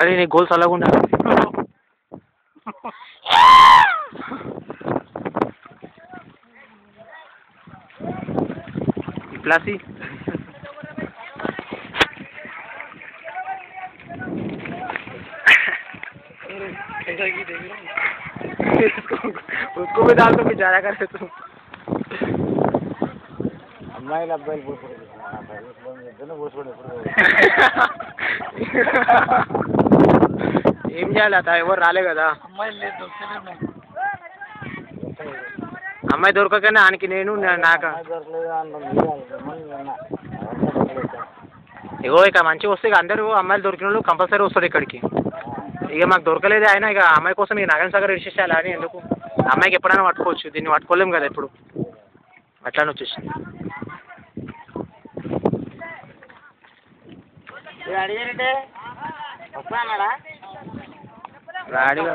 అరే నీ గోల్స్ అలాగుండా ప్లాసి उसको भी डाल दो कि जाया करे तू అమ్మాయిలు అబ్బాయిలు ఏం చేయాలి అత ఎవరు రాలే కదా అమ్మాయి దొరకకనే ఆనికి నేను నాక ఇగో ఇక మంచిగా వస్తే ఇక అందరూ అమ్మాయిలు దొరికిన వాళ్ళు కంపల్సరీ వస్తారు ఇక్కడికి ఇక మాకు దొరకలేదు అయినా ఇక అమ్మాయి కోసం ఈ నాగన్ సాగర్ విశేషాలు అని ఎందుకు అమ్మాయికి ఎప్పుడైనా పట్టుకోవచ్చు దీన్ని పట్టుకోలేము కదా ఇప్పుడు అట్లానే వచ్చేసి అడిగారంటే వస్తా అన్నాడా రాడిగా